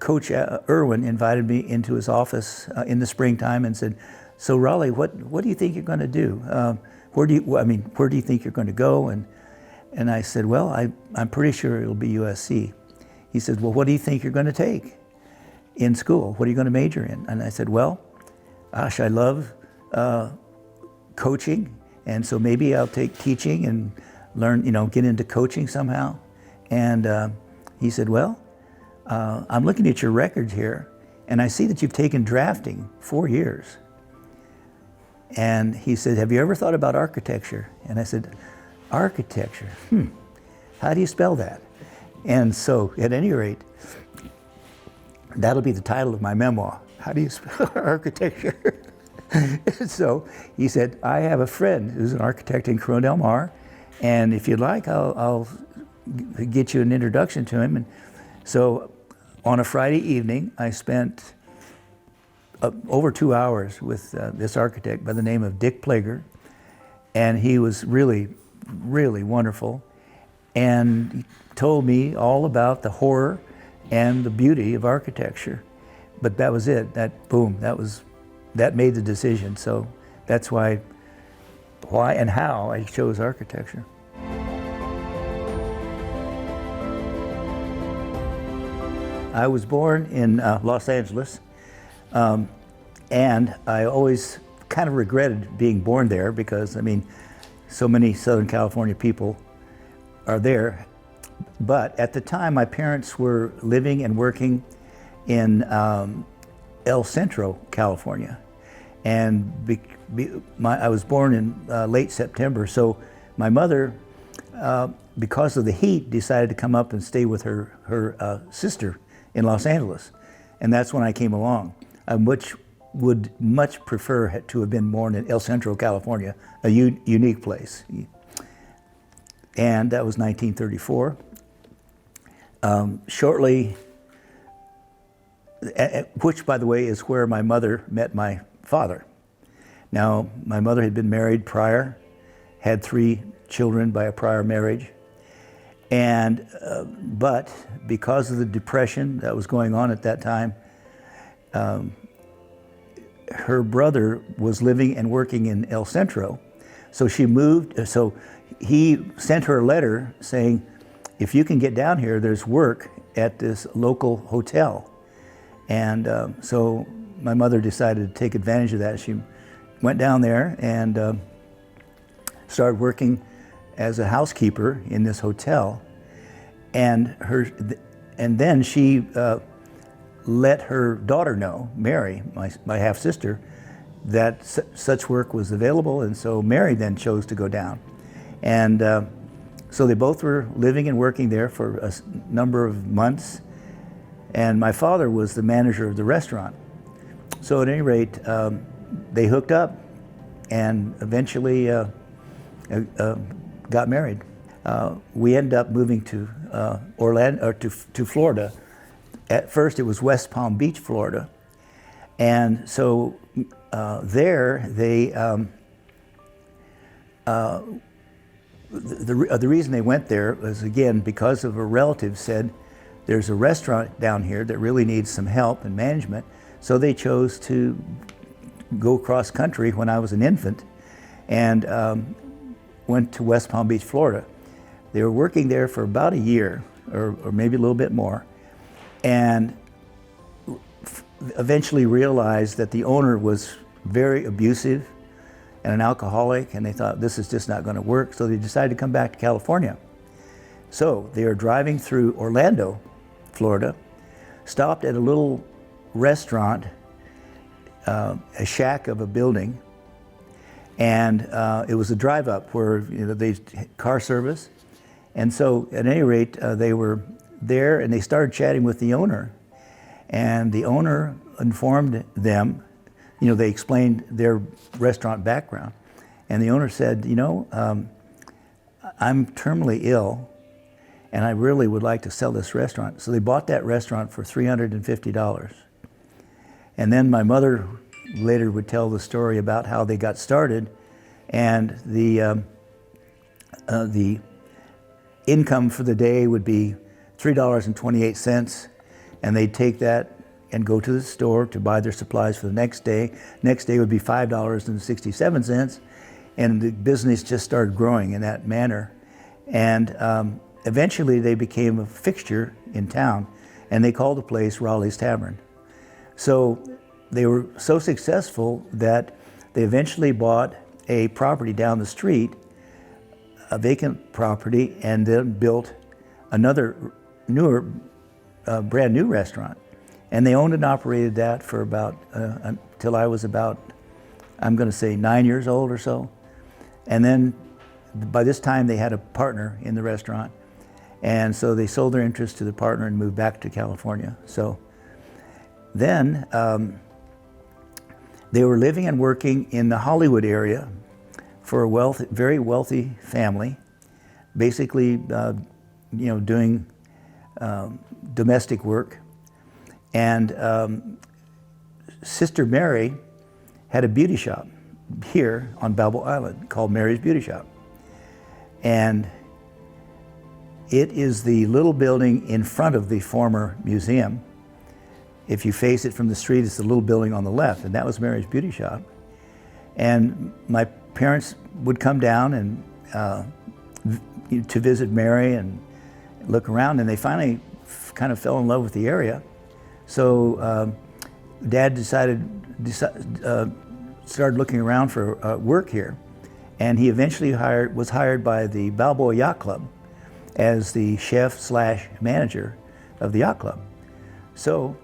Coach Irwin invited me into his office in the springtime and said, "So Raleigh, what do you think you're going to do? Where do you think you're going to go?" And I said, "Well, I'm pretty sure it'll be USC." He said, "Well, what do you think you're going to take in school? What are you going to major in?" And I said, "Well, gosh, I love coaching, and so maybe I'll take teaching and learn, get into coaching somehow." And he said, "Well, I'm looking at your records here, and I see that you've taken drafting 4 years." And he said, "Have you ever thought about architecture?" And I said, "Architecture? How do you spell that?" And so, at any rate, that'll be the title of my memoir. How do you spell architecture? So he said, "I have a friend who's an architect in Corona Del Mar, and if you'd like, I'll get you an introduction to him." And so on a Friday evening, I spent over 2 hours with this architect by the name of Dick Plager, and he was really, really wonderful. And he told me all about the horror and the beauty of architecture. But that was it. That made the decision. So that's why and how I chose architecture. I was born in Los Angeles, and I always kind of regretted being born there because, so many Southern California people are there. But at the time, my parents were living and working in El Centro, California. And I was born in late September, so my mother, because of the heat, decided to come up and stay with her sister in Los Angeles. And that's when I came along. I would much prefer to have been born in El Centro, California, a unique place. And that was 1934. Shortly, which, by the way, is where my mother met my father. Now, my mother had been married prior, had 3 children by a prior marriage, and but because of the depression that was going on at that time, her brother was living and working in El Centro, so she moved. So he sent her a letter saying, "If you can get down here, there's work at this local hotel." And so my mother decided to take advantage of that. She went down there and started working as a housekeeper in this hotel. And then she let her daughter know, Mary, my half-sister, that such work was available, and so Mary then chose to go down. And so they both were living and working there for a number of months, and my father was the manager of the restaurant. So at any rate, they hooked up and eventually got married. We ended up moving to Orlando, or to Florida. At first it was West Palm Beach, Florida. And so there they, the reason they went there was, again, because of a relative said, "There's a restaurant down here that really needs some help and management." So they chose to go cross country when I was an infant and went to West Palm Beach, Florida. They were working there for about a year or maybe a little bit more, and eventually realized that the owner was very abusive and an alcoholic, and they thought this is just not going to work, so they decided to come back to California. So they are driving through Orlando, Florida, stopped at a little restaurant, a shack of a building, and it was a drive-up where they car service. And so at any rate, they were there and they started chatting with the owner. And the owner informed them, they explained their restaurant background. And the owner said, "I'm terminally ill and I really would like to sell this restaurant." So they bought that restaurant for $350. And then my mother later would tell the story about how they got started, and the income for the day would be $3.28, and they'd take that and go to the store to buy their supplies for the next day. Next day would be $5.67, and the business just started growing in that manner. And eventually they became a fixture in town, and they called the place Raleigh's Tavern. So they were so successful that they eventually bought a property down the street, a vacant property, and then built another newer, brand new restaurant. And they owned and operated that for about, until I was about, I'm going to say 9 years old or so. And then by this time they had a partner in the restaurant. And so they sold their interest to the partner and moved back to California. So then they were living and working in the Hollywood area for a very wealthy family, basically doing domestic work. And Sister Mary had a beauty shop here on Balboa Island called Mary's Beauty Shop. And it is the little building in front of the former museum. If you face it from the street, it's the little building on the left, and that was Mary's Beauty Shop. And my parents would come down and to visit Mary and look around, and they finally kind of fell in love with the area. So Dad started looking around for work here, and he eventually was hired by the Balboa Yacht Club as the chef/manager of the yacht club. So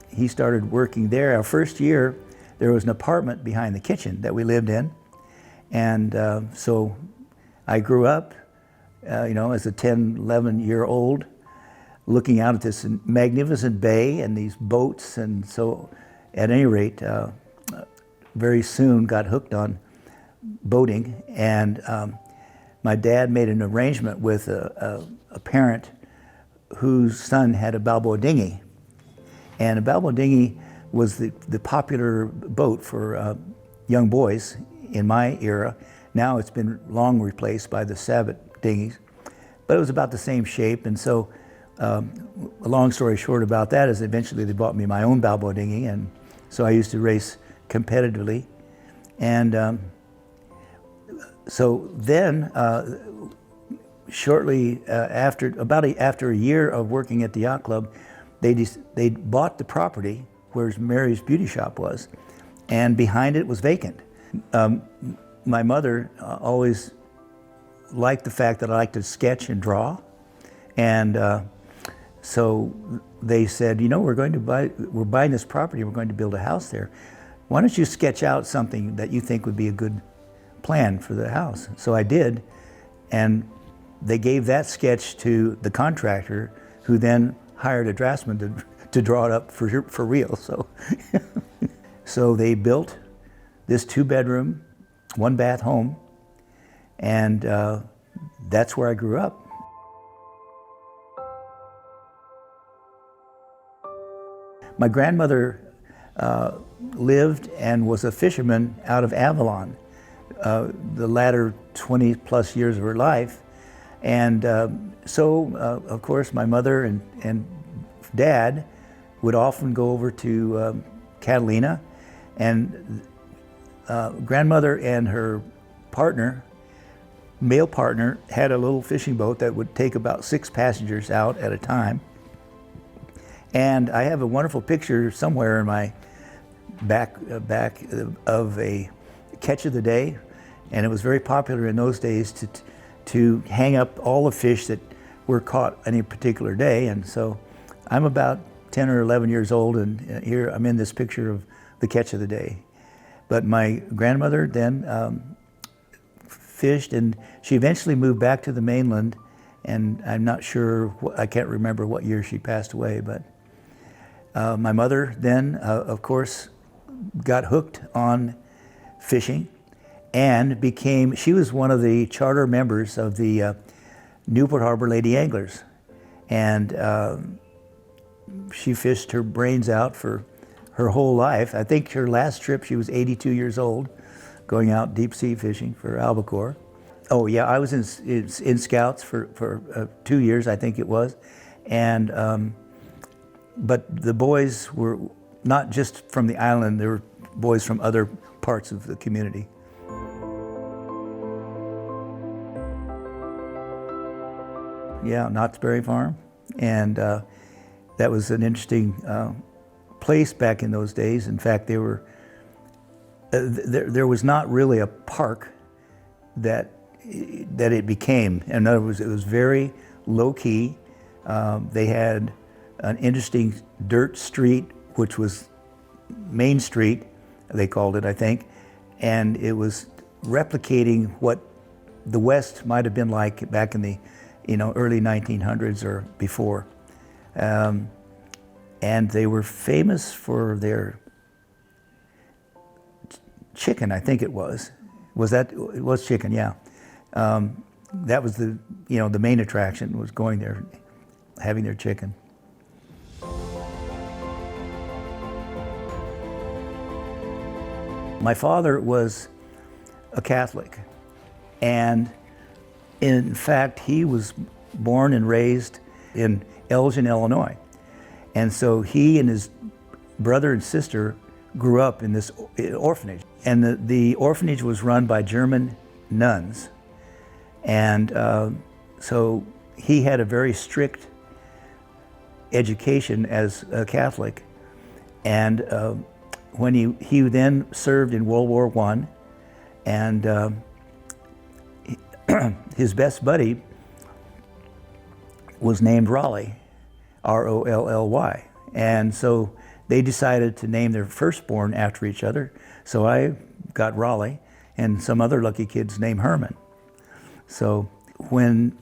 he started working there. Our first year, there was an apartment behind the kitchen that we lived in, and so I grew up, as a 10, 11-year-old, looking out at this magnificent bay and these boats. And so at any rate, very soon got hooked on boating. And my dad made an arrangement with a parent whose son had a Balboa dinghy. And a Balboa dinghy was the popular boat for young boys in my era. Now it's been long replaced by the Sabot dinghies, but it was about the same shape. And so a long story short about that is eventually they bought me my own Balboa dinghy, and so I used to race competitively. And so then, shortly after a year of working at the yacht club, they bought the property where Mary's Beauty Shop was, and behind it was vacant. My mother always liked the fact that I liked to sketch and draw, and so they said, we're buying this property, we're going to build a house there. Why don't you sketch out something that you think would be a good plan for the house? So I did, and they gave that sketch to the contractor, who then hired a draftsman to draw it up for real. So they built this 2-bedroom, 1-bath home, and that's where I grew up. My grandmother lived and was a fisherman out of Avalon the latter 20 plus years of her life. And so, of course, my mother and Dad would often go over to Catalina, and grandmother and her partner, male partner, had a little fishing boat that would take about 6 passengers out at a time. And I have a wonderful picture somewhere in my back of a catch of the day, and it was very popular in those days to hang up all the fish that were caught any particular day. And so I'm about 10 or 11 years old, and here I'm in this picture of the catch of the day. But my grandmother then fished, and she eventually moved back to the mainland, and I'm not sure, I can't remember what year she passed away, but my mother then, of course, got hooked on fishing and she was one of the charter members of the Newport Harbor Lady Anglers. And she fished her brains out for her whole life. I think her last trip, she was 82 years old, going out deep sea fishing for albacore. Oh yeah, I was in Scouts for 2 years, I think it was. And but the boys were not just from the island, there were boys from other parts of the community. Yeah, Knott's Berry Farm, and that was an interesting place back in those days. In fact, there was not really a park that it became. In other words, it was very low-key. They had an interesting dirt street, which was Main Street, they called it, I think, and it was replicating what the West might have been like back in the early 1900s or before. And they were famous for their chicken, I think it was. It was chicken, yeah. That was the main attraction, was going there, having their chicken. My father was a Catholic, and in fact, he was born and raised in Elgin, Illinois. And so he and his brother and sister grew up in this orphanage. And the orphanage was run by German nuns. And so he had a very strict education as a Catholic. And when he then served in World War I, and his best buddy was named Raleigh, R-O-L-L-Y. And so they decided to name their firstborn after each other. So I got Raleigh, and some other lucky kids named Herman. So when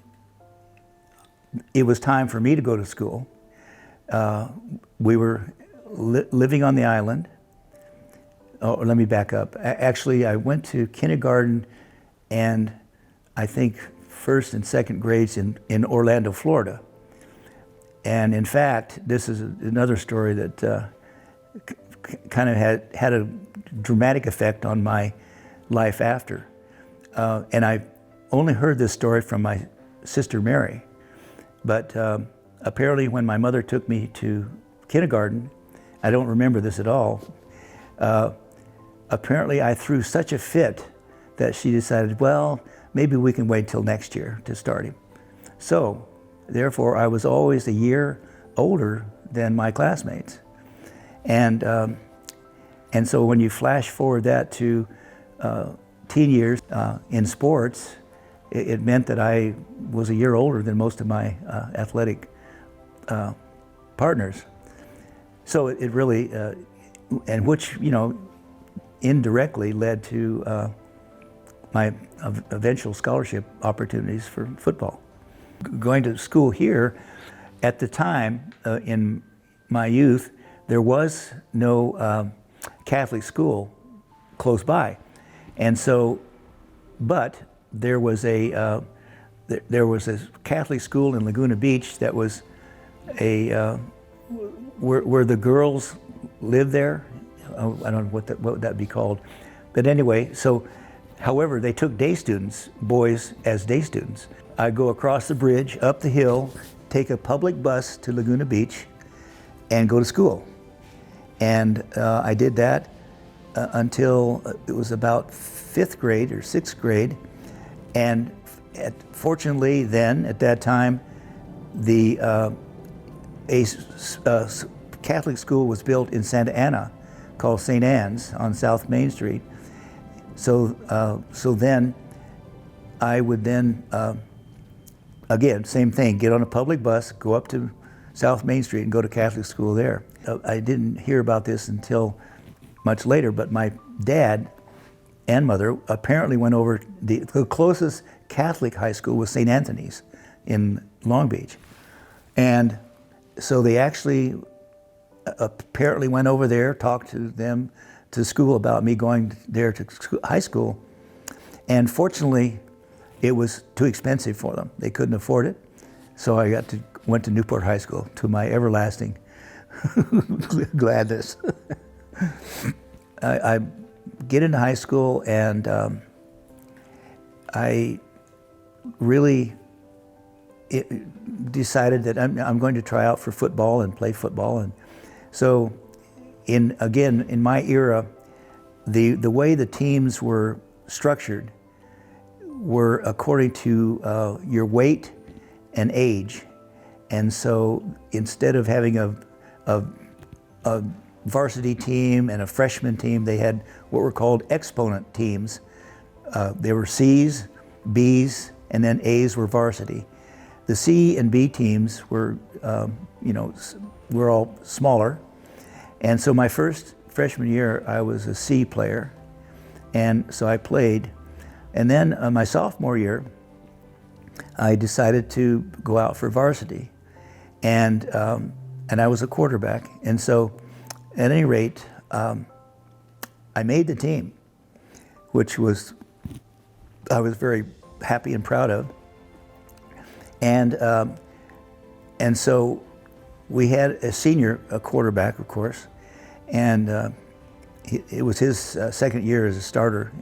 it was time for me to go to school, we were living on the island. Oh, let me back up. Actually, I went to kindergarten and I think first and second grades in Orlando, Florida. And in fact, this is another story that kind of had a dramatic effect on my life after. And I only heard this story from my sister Mary. But apparently when my mother took me to kindergarten, I don't remember this at all, apparently I threw such a fit that she decided, well, maybe we can wait till next year to start him. So, therefore, I was always a year older than my classmates. And so when you flash forward that to teen years in sports, it meant that I was a year older than most of my athletic partners. So it really, and which, indirectly led to my eventual scholarship opportunities for football. Going to school here, at the time, in my youth, there was no Catholic school close by. And so, but there was a Catholic school in Laguna Beach that was where the girls lived there. I don't know what would that be called. But anyway, so, however, they took day students, boys as day students. I'd go across the bridge, up the hill, take a public bus to Laguna Beach, and go to school. And I did that until it was about 5th grade or 6th grade. And fortunately then, at that time, a Catholic school was built in Santa Ana called St. Anne's on South Main Street. So then I would then, again, same thing, get on a public bus, go up to South Main Street and go to Catholic school there. I didn't hear about this until much later, but my dad and mother apparently went over, the closest Catholic high school was St. Anthony's in Long Beach. And so they actually apparently went over there, talked to them, to school about me going there to high school. And fortunately, it was too expensive for them. They couldn't afford it. So I went to Newport High School, to my everlasting gladness. I get into high school, and I really decided that I'm going to try out for football and play football. And so in my era, the way the teams were structured were according to your weight and age. And so instead of having a varsity team and a freshman team, they had what were called exponent teams. They were C's, B's, and then A's were varsity. The C and B teams were, were all smaller. And so my first freshman year, I was a C player. And so I played. And then my sophomore year, I decided to go out for varsity. And I was a quarterback. And so at any rate, I made the team, which I was very happy and proud of. And so we had a quarterback, of course, and it was his second year as a starter.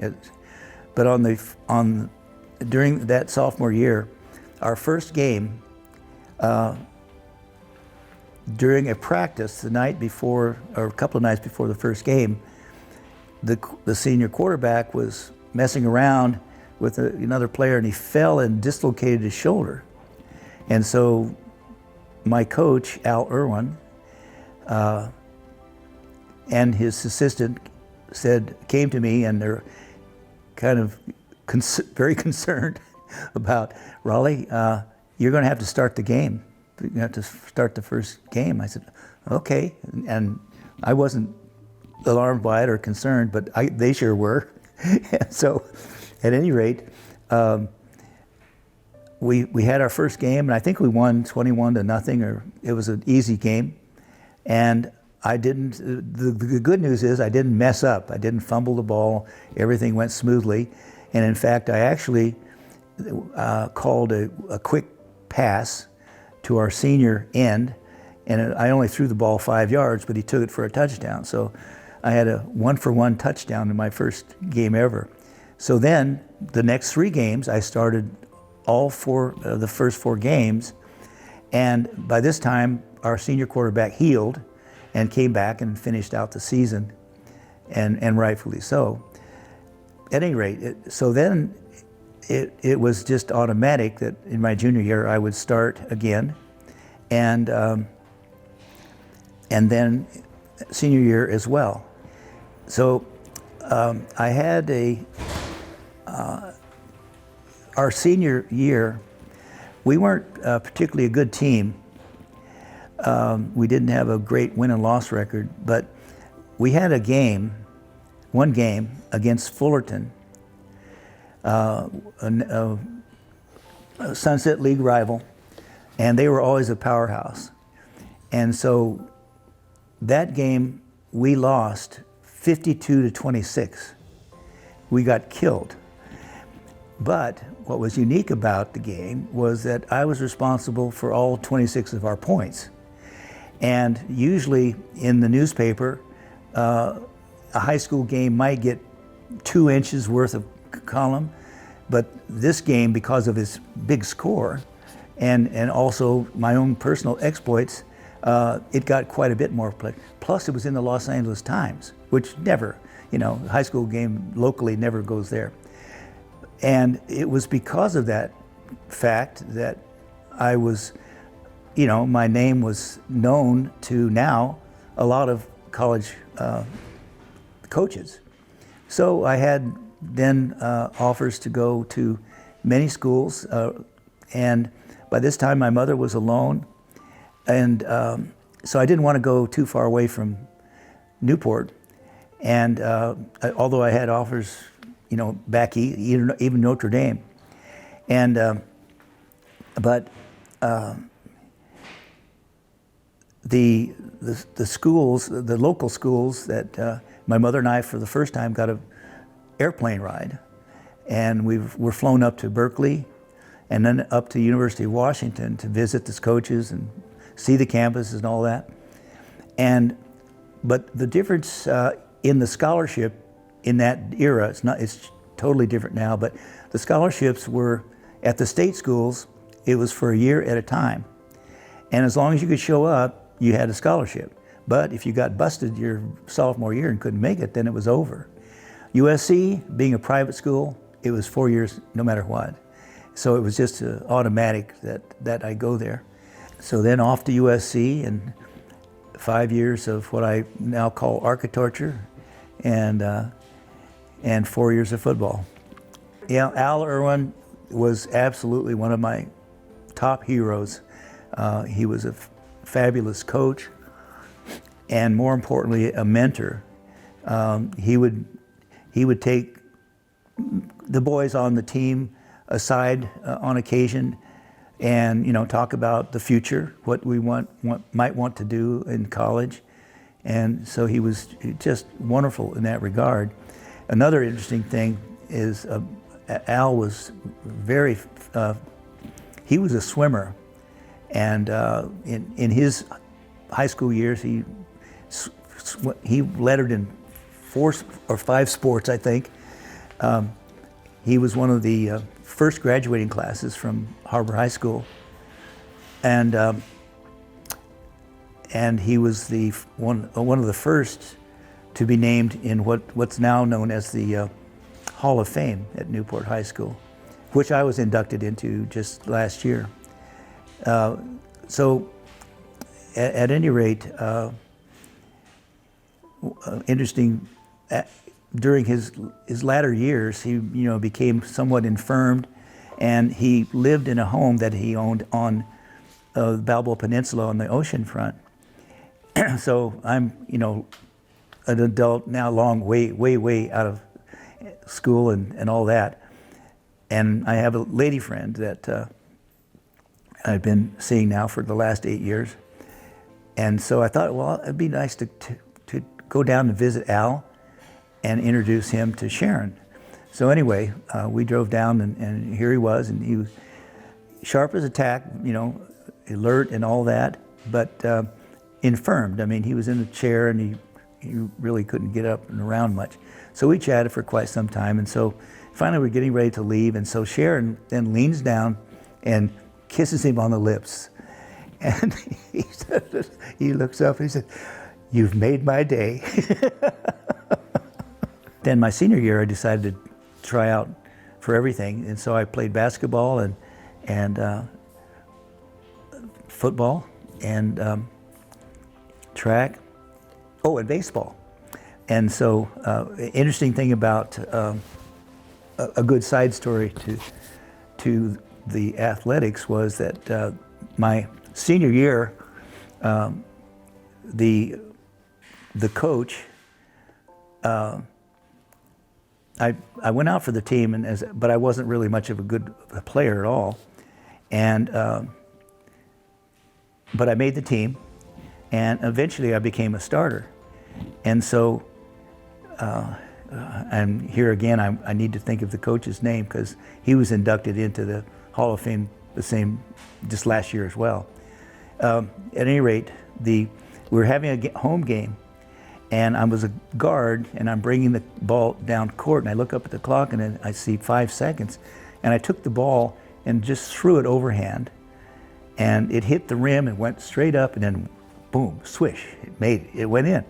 But during that sophomore year, our first game, during a practice the night before, or a couple of nights before the first game, the senior quarterback was messing around with another player, and he fell and dislocated his shoulder. And so my coach, Al Irwin, and his assistant came to me, and they're kind of very concerned about, Raleigh, you're going to have to start the game. You're going to have to start the first game. I said, okay. And I wasn't alarmed by it or concerned, but they sure were. So at any rate, we had our first game, and I think we won 21-0, or it was an easy game. And the good news is I didn't mess up. I didn't fumble the ball. Everything went smoothly. And in fact, I actually called a quick pass to our senior end, and I only threw the ball 5 yards, but he took it for a touchdown. So I had a 1-for-1 touchdown in my first game ever. So then the next 3 games, I started all 4 of the first 4 games. And by this time, our senior quarterback healed and came back and finished out the season, and rightfully so. At any rate, so then it was just automatic that in my junior year I would start again, and then senior year as well. So I had our senior year, we weren't particularly a good team. We didn't have a great win and loss record, but we had one game against Fullerton, a Sunset League rival, and they were always a powerhouse. And so that game we lost 52-26. We got killed. But what was unique about the game was that I was responsible for all 26 of our points. And usually in the newspaper, a high school game might get 2 inches worth of column, but this game, because of its big score and also my own personal exploits, it got quite a bit more play. Plus it was in the Los Angeles Times, which never, high school game locally never goes there. And it was because of that fact that I was, my name was known to now a lot of college coaches. So I had then offers to go to many schools, and by this time my mother was alone, and so I didn't want to go too far away from Newport, and although I had offers back even Notre Dame, and but the schools, the local schools that my mother and I for the first time got an airplane ride, and we were flown up to Berkeley, and then up to University of Washington to visit the coaches and see the campuses and all that. But the difference in the scholarship in that era, it's totally different now, but the scholarships were at the state schools it was for a year at a time. And as long as you could show up, you had a scholarship. But if you got busted your sophomore year and couldn't make it, then it was over. USC, being a private school, it was 4 years no matter what. So it was just automatic that I go there. So then off to USC, and 5 years of what I now call architecture, and 4 years of football. Yeah, Al Irwin was absolutely one of my top heroes. He was a fabulous coach, and more importantly, a mentor. He would take the boys on the team aside on occasion, and talk about the future, what we might want to do in college, and so he was just wonderful in that regard. Another interesting thing is Al was he was a swimmer, and in his high school years he lettered in 4 or 5 sports, I think. He was one of the first graduating classes from Harbor High School, and he was one of the first to be named in what's now known as the Hall of Fame at Newport High School, which I was inducted into just last year. So, at any rate, interesting. During his latter years, he became somewhat infirmed, and he lived in a home that he owned on the Balboa Peninsula on the ocean front. So I'm an adult now, way out of school and all that, and I have a lady friend that I've been seeing now for the last 8 years, and so I thought, well, it'd be nice to go down and visit Al and introduce him to Sharon. So anyway, we drove down, and here he was, and he was sharp as a tack, alert and all that, but infirmed. I mean, he was in a chair, and he really couldn't get up and around much. So we chatted for quite some time, and so finally we're getting ready to leave, and so Sharon then leans down and kisses him on the lips. And he looks up and he said, "You've made my day." Then my senior year, I decided to try out for everything, and so I played basketball and football and track, and baseball. And so, interesting thing about a good side story to the athletics was that my senior year, the coach. I went out for the team, but I wasn't really much of a good player at all, and but I made the team, and eventually I became a starter, and so and here again I need to think of the coach's name because he was inducted into the Hall of Fame just last year as well. At any rate, we were having a home game. And I was a guard, and I'm bringing the ball down court, and I look up at the clock, and then I see 5 seconds. And I took the ball and just threw it overhand, and it hit the rim and went straight up, and then boom, swish, it went in.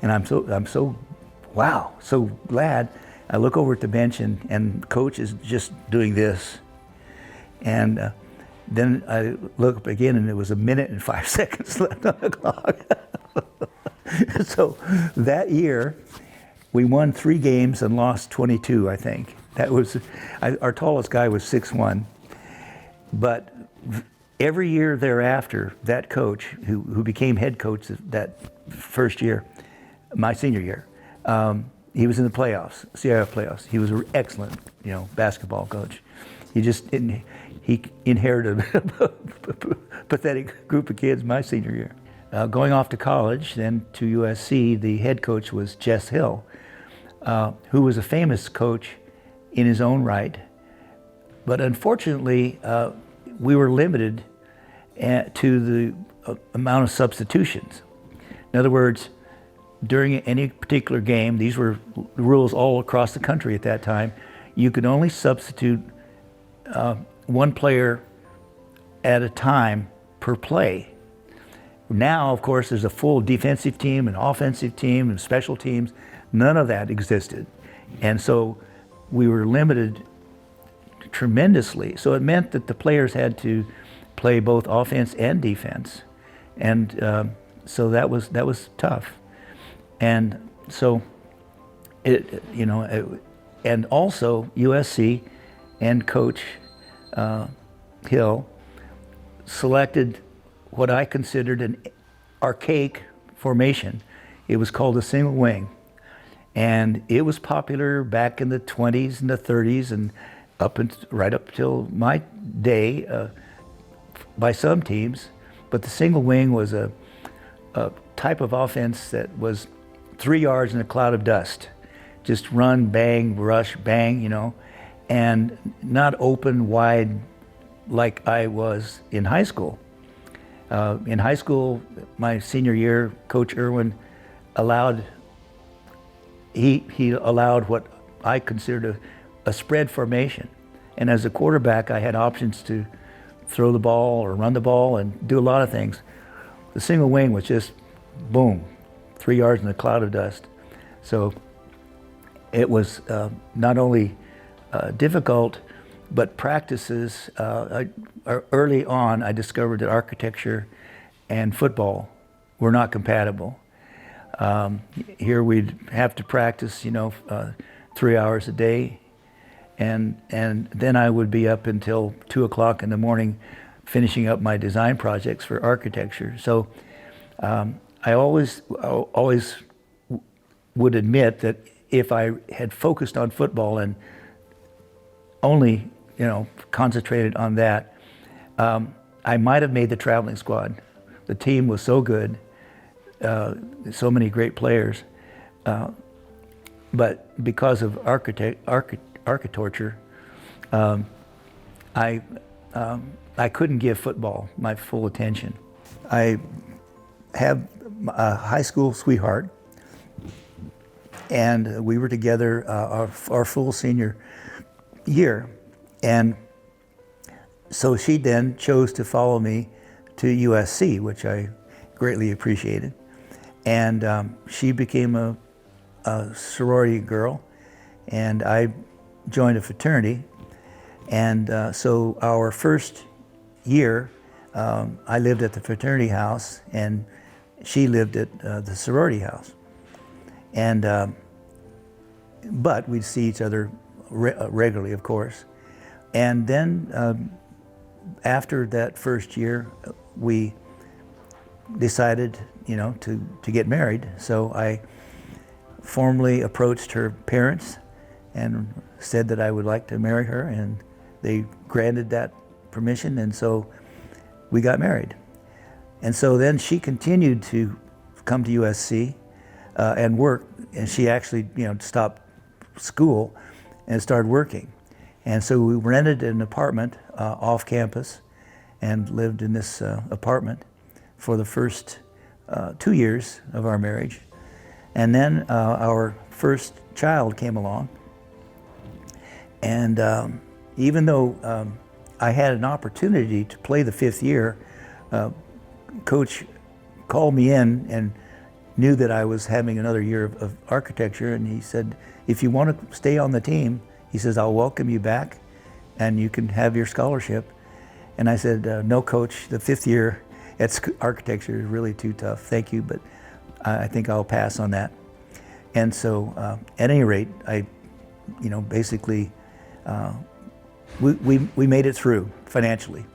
And I'm so wow, so glad. I look over at the bench, and coach is just doing this. And then I look up again, and it was 1 minute and 5 seconds left on the clock. So that year, we won 3 games and lost 22, I think. That was, our tallest guy was 6'1". But every year thereafter, that coach, who became head coach that first year, my senior year, he was in the playoffs, CIF playoffs. He was an excellent, basketball coach. He inherited a pathetic group of kids my senior year. Going off to college, then to USC, the head coach was Jess Hill, who was a famous coach in his own right. But unfortunately, we were limited to the amount of substitutions. In other words, during any particular game, these were the rules all across the country at that time, you could only substitute one player at a time per play. Now, of course, there's a full defensive team, an offensive team, and special teams. None of that existed. And so we were limited tremendously. So it meant that the players had to play both offense and defense. And so that was tough. And so and also USC and Coach Hill selected what I considered an archaic formation. It was called a single wing. And it was popular back in the 20s and the 30s and right up till my day by some teams. But the single wing was a type of offense that was 3 yards in a cloud of dust. Just run, bang, rush, bang, and not open wide like I was in high school. In high school, my senior year, Coach Irwin allowed what I considered a spread formation. And as a quarterback, I had options to throw the ball or run the ball and do a lot of things. The single wing was just boom, 3 yards in a cloud of dust. So it was not only difficult, but practices. Early on, I discovered that architecture and football were not compatible. Here we'd have to practice, 3 hours a day, and then I would be up until 2 o'clock in the morning finishing up my design projects for architecture. So I always would admit that if I had focused on football and only concentrated on that, I might have made the traveling squad. The team was so good, so many great players, but because of architecture, I couldn't give football my full attention. I have a high school sweetheart, and we were together our full senior year. And so she then chose to follow me to USC, which I greatly appreciated. And she became a sorority girl, and I joined a fraternity. And so our first year, I lived at the fraternity house, and she lived at the sorority house. And but we'd see each other regularly, of course. And then after that first year, we decided, to get married. So I formally approached her parents and said that I would like to marry her, and they granted that permission, and so we got married. And so then she continued to come to USC and work, and she actually, stopped school and started working. And so we rented an apartment off campus and lived in this apartment for the first 2 years of our marriage. And then our first child came along. And even though I had an opportunity to play the 5th year, Coach called me in and knew that I was having another year of architecture, and he said, if you want to stay on the team, he says, I'll welcome you back and you can have your scholarship. And I said, no, Coach, the 5th year at architecture is really too tough. Thank you, but I think I'll pass on that. And so at any rate, I, basically, we made it through financially.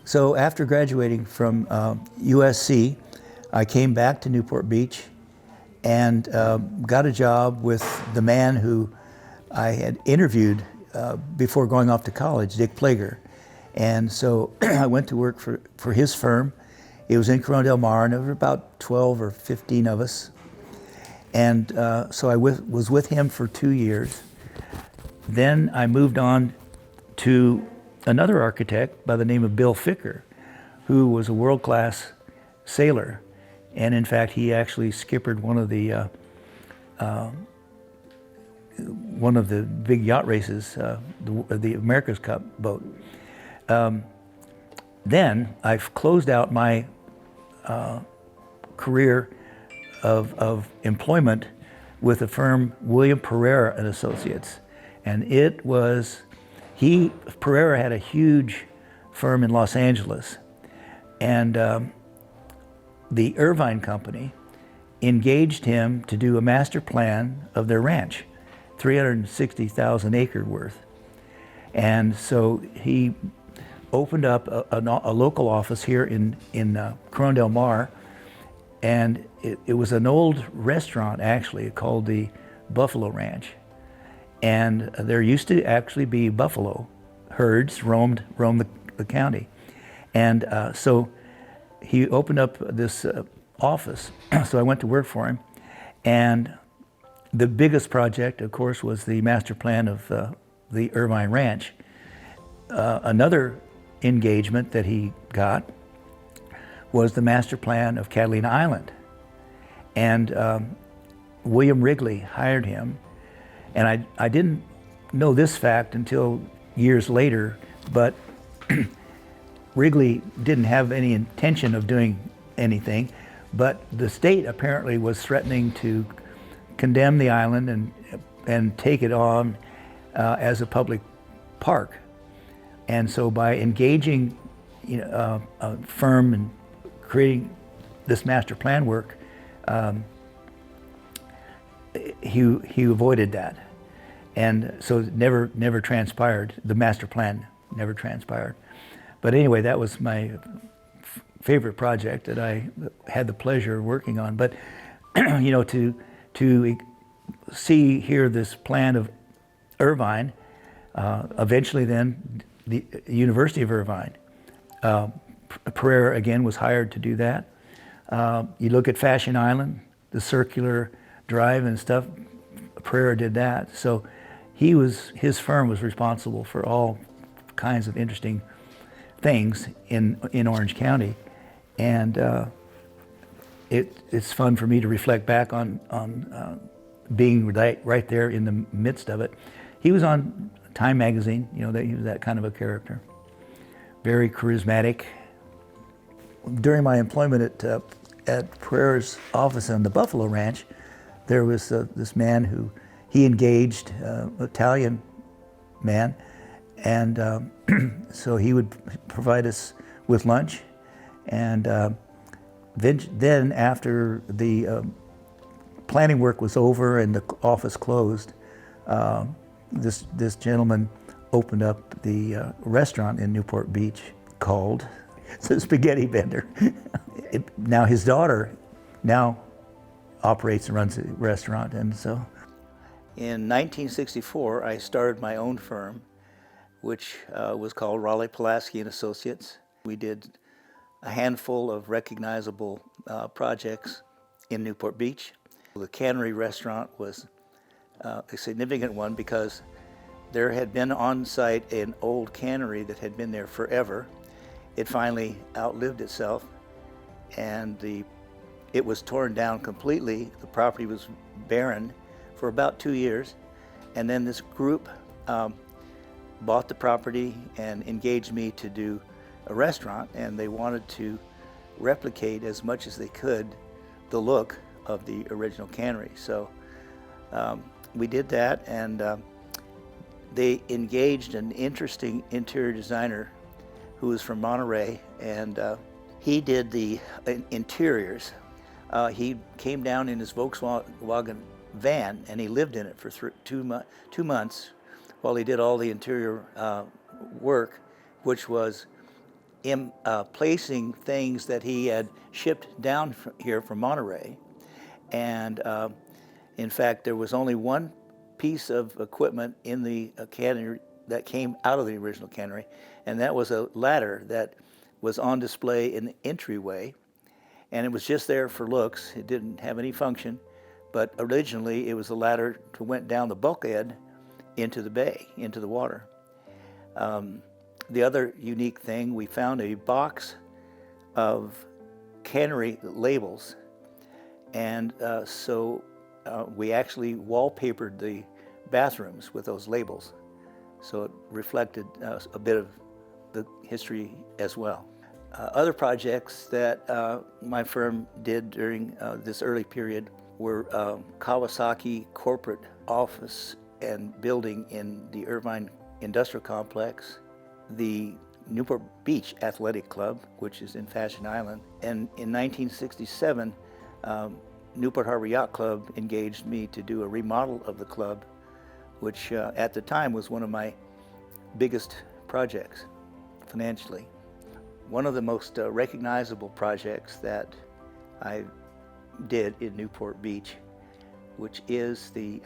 So after graduating from USC, I came back to Newport Beach and got a job with the man who I had interviewed before going off to college, Dick Plager. And so I went to work for his firm. It was in Corona del Mar, and there were about 12 or 15 of us. And so I was with him for 2 years. Then I moved on to another architect by the name of Bill Ficker, who was a world-class sailor. And in fact, he actually skippered one of the one of the big yacht races, the America's Cup boat. Then I've closed out my career of employment with the firm William Pereira and Associates, and Pereira had a huge firm in Los Angeles, and the Irvine Company engaged him to do a master plan of their ranch, 360,000 acre worth. And so he opened up a local office here in Corona del Mar, and it was an old restaurant actually called the Buffalo Ranch. And there used to actually be buffalo herds roamed the county. And so he opened up this office, so I went to work for him. And the biggest project, of course, was the master plan of the Irvine Ranch. Another engagement that he got was the master plan of Catalina Island. And William Wrigley hired him. And I didn't know this fact until years later, but Wrigley didn't have any intention of doing anything, but the state apparently was threatening to condemn the island and take it on as a public park. And so by engaging a firm and creating this master plan work, he avoided that. And so it never transpired. The master plan never transpired. But anyway, that was my favorite project that I had the pleasure of working on. But to see here this plan of Irvine, eventually then the University of Irvine. Pereira again was hired to do that. You look at Fashion Island, the circular drive and stuff, Pereira did that. So his firm was responsible for all kinds of interesting things in Orange County. And it's fun for me to reflect back on being right there in the midst of it. He was on Time magazine, he was that kind of a character. Very charismatic. During my employment at Pereira's office on the Buffalo Ranch, there was this man who he engaged, Italian man, and so he would provide us with lunch. And then after the planning work was over and the office closed, this gentleman opened up the restaurant in Newport Beach called the Spaghetti Vendor. Now his daughter now operates and runs the restaurant. And so in 1964, I started my own firm, which was called Pulaski and Associates. We did a handful of recognizable projects in Newport Beach. The cannery restaurant was a significant one because there had been on site an old cannery that had been there forever. It finally outlived itself, and it was torn down completely. The property was barren for about 2 years, and then this group bought the property and engaged me to do a restaurant, and they wanted to replicate as much as they could the look of the original cannery. So we did that, and they engaged an interesting interior designer who was from Monterey, and he did the interiors. He came down in his Volkswagen van, and he lived in it for 2 months while he did all the interior work, which was placing things that he had shipped down here from Monterey. And in fact, there was only one piece of equipment in the cannery that came out of the original cannery, and that was a ladder that was on display in the entryway, and it was just there for looks. It didn't have any function, but originally it was a ladder that went down the bulkhead into the bay, into the water. The other unique thing, we found a box of cannery labels, and so we actually wallpapered the bathrooms with those labels. So it reflected a bit of the history as well. Other projects that my firm did during this early period were Kawasaki corporate office and building in the Irvine Industrial Complex, the Newport Beach Athletic Club, which is in Fashion Island, and in 1967, Newport Harbor Yacht Club engaged me to do a remodel of the club, which at the time was one of my biggest projects financially. One of the most recognizable projects that I did in Newport Beach, which is the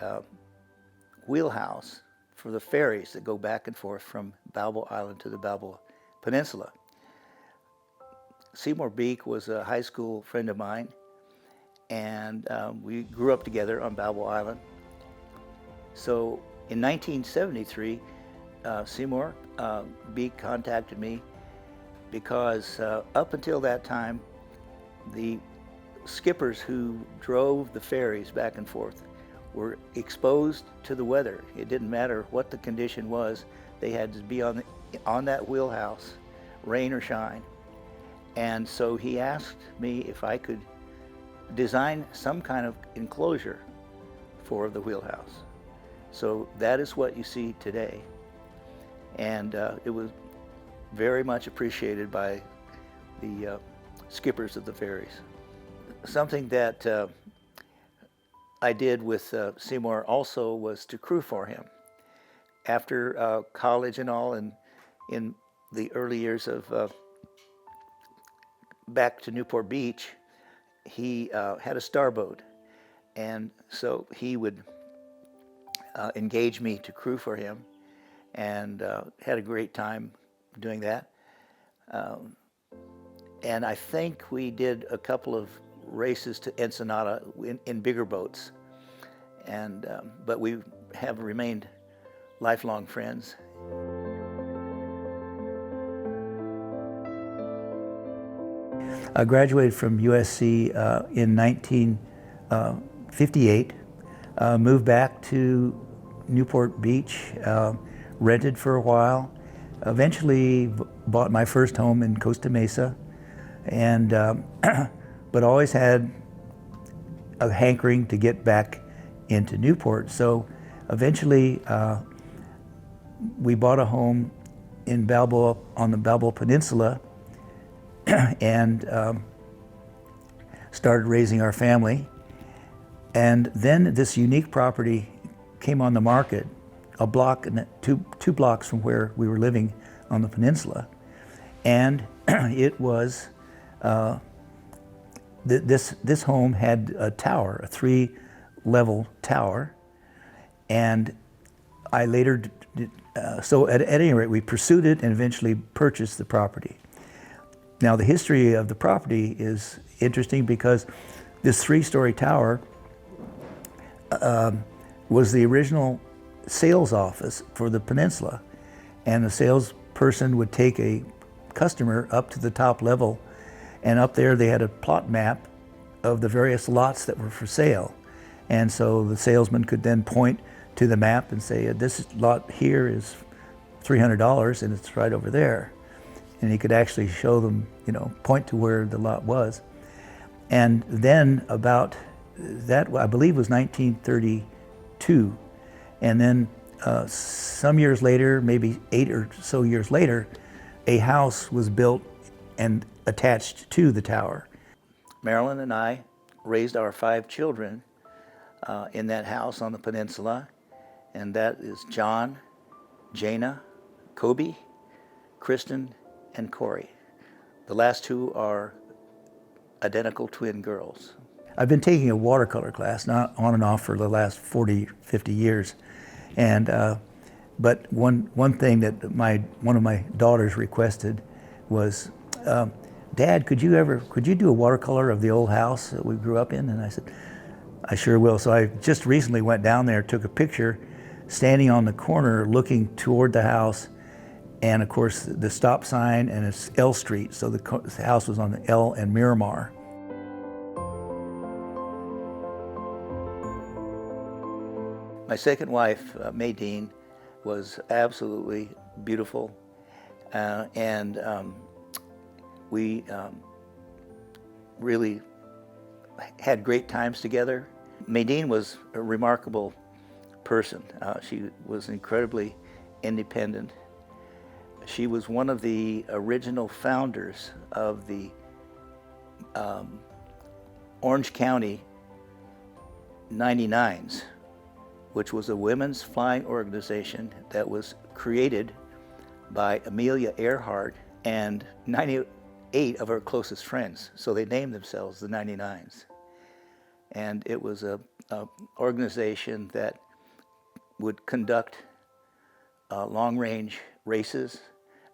wheelhouse for the ferries that go back and forth from Balboa Island to the Balboa Peninsula. Seymour Beek was a high school friend of mine, and we grew up together on Balboa Island. So in 1973, Seymour Beek contacted me because up until that time, the skippers who drove the ferries back and forth were exposed to the weather. It didn't matter what the condition was, they had to be on that wheelhouse, rain or shine. And so he asked me if I could design some kind of enclosure for the wheelhouse. So that is what you see today. And it was very much appreciated by the skippers of the ferries. Something that I did with Seymour also was to crew for him. After college and all, and in the early years of back to Newport Beach, he had a starboat, and so he would engage me to crew for him, and had a great time doing that. And I think we did a couple of races to Ensenada in bigger boats, and but we have remained lifelong friends. I graduated from USC in 1958, moved back to Newport Beach, rented for a while, eventually bought my first home in Costa Mesa, and but always had a hankering to get back into Newport. So eventually we bought a home in Balboa, on the Balboa Peninsula, and started raising our family. And then this unique property came on the market, a block, two blocks from where we were living on the peninsula. And it was, this home had a tower, a 3-level tower. And I later, so at any rate, we pursued it and eventually purchased the property. Now, the history of the property is interesting because this 3-story tower was the original sales office for the peninsula, and the salesperson would take a customer up to the top level, and up there they had a plot map of the various lots that were for sale. And so the salesman could then point to the map and say, this lot here is $300 and it's right over there. And he could actually show them, point to where the lot was. And then about that, I believe, was 1932. And then some years later, maybe 8 or so years later, a house was built and attached to the tower. Marilyn and I raised our 5 children in that house on the peninsula, and that is John, Jana, Kobe, Kristen, and Corey. The last 2 are identical twin girls. I've been taking a watercolor class, not on and off, for the last 40, 50 years. And but one thing that one of my daughters requested was, Dad, could you do a watercolor of the old house that we grew up in? And I said, I sure will. So I just recently went down there, took a picture, standing on the corner looking toward the house, and of course the stop sign, and it's L Street, so the house was on the L and Miramar. My second wife, Maydeen, was absolutely beautiful, and we really had great times together. Maydeen was a remarkable person. She was incredibly independent. She was one of the original founders of the Orange County 99s, which was a women's flying organization that was created by Amelia Earhart and 98 of her closest friends. So they named themselves the 99s. And it was a organization that would conduct long-range races,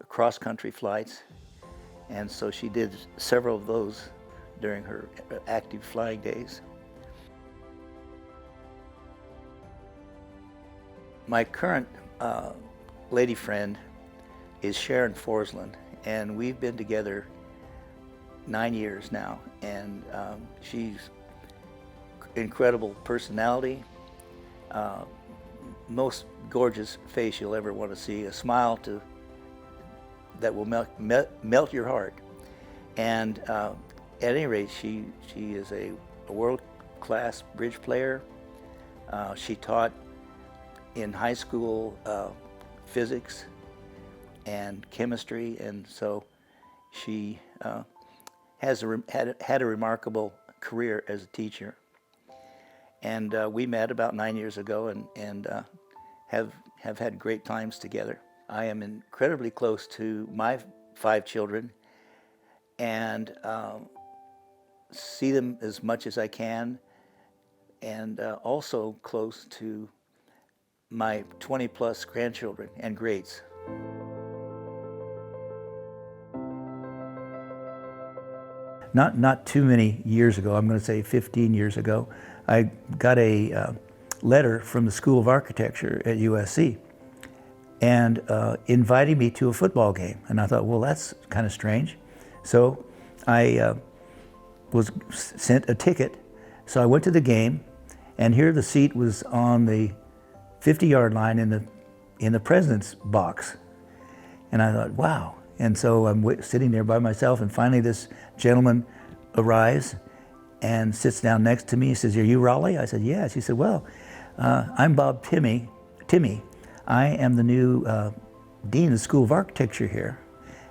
cross-country flights, and so she did several of those during her active flying days. My current lady friend is Sharon Forsland, and we've been together 9 years now, and she's incredible personality, most gorgeous face you'll ever want to see, a smile that will melt your heart. And at any rate, she is a world-class bridge player. She taught in high school physics and chemistry, and so she has had a remarkable career as a teacher. And we met about 9 years ago, and have had great times together. I am incredibly close to my 5 children, and see them as much as I can, and also close to my 20-plus grandchildren and greats. Not too many years ago, I'm going to say 15 years ago, I got a letter from the School of Architecture at USC and inviting me to a football game. And I thought, well, that's kind of strange. So I was sent a ticket. So I went to the game, and here the seat was on the 50-yard line in the president's box. And I thought, wow. And so I'm sitting there by myself, and finally this gentleman arrives and sits down next to me. He says, "Are you Raleigh?" I said, "Yes." He said, "Well, I'm Bob Timmy. I am the new dean of the School of Architecture here,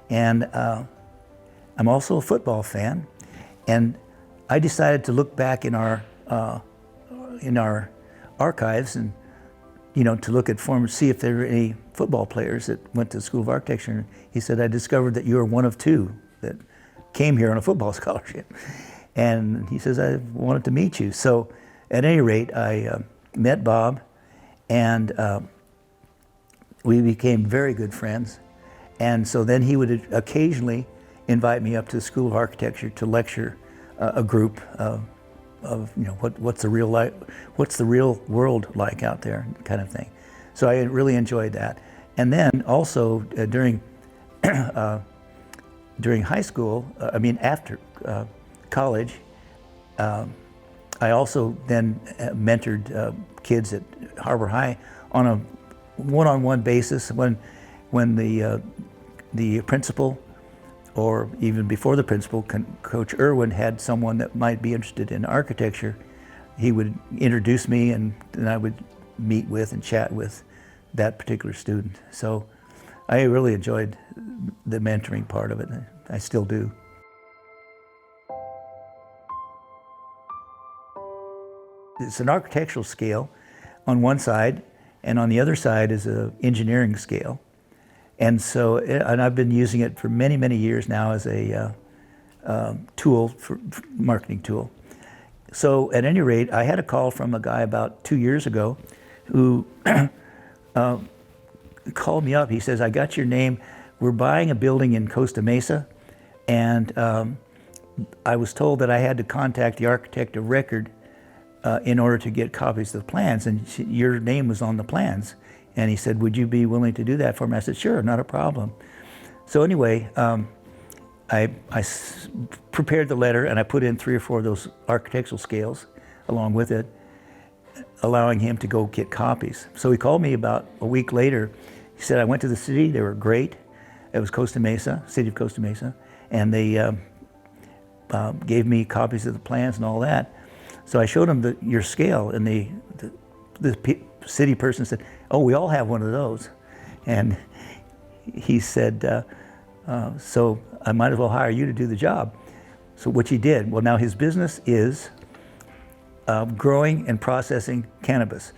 and I'm also a football fan. And I decided to look back in our archives and to look at see if there were any football players that went to the School of Architecture." And he said, "I discovered that you are one of 2 that came here on a football scholarship." And he says, "I wanted to meet you." So at any rate, I met Bob, and we became very good friends. And so then he would occasionally invite me up to the School of Architecture to lecture a group of what's the real world like out there, kind of thing. So I really enjoyed that. And then also during high school, after college, I also then mentored kids at Harbor High on a one-on-one basis when the principal, or even before the principal, Coach Irwin had someone that might be interested in architecture. He would introduce me, and I would meet with and chat with that particular student. So I really enjoyed the mentoring part of it. I still do. It's an architectural scale on one side, and on the other side is an engineering scale. And so, and I've been using it for many, many years now as a tool, for marketing tool. So at any rate, I had a call from a guy about 2 years ago who called me up. He says, "I got your name. We're buying a building in Costa Mesa, and I was told that I had to contact the architect of record in order to get copies of the plans, and your name was on the plans." And he said, "Would you be willing to do that for me?" I said, "Sure, not a problem." So anyway, I prepared the letter, and I put in 3 or 4 of those architectural scales along with it. allowing him to go get copies. So he called me about a week later. He said, I went to the city, they were great. It was Costa Mesa, city of Costa Mesa, and they gave me copies of the plans and all that. So I showed him your scale, and the city person said, oh, we all have one of those. And he said, so I might as well hire you to do the job. So which he did. Well, now his business is growing and processing cannabis.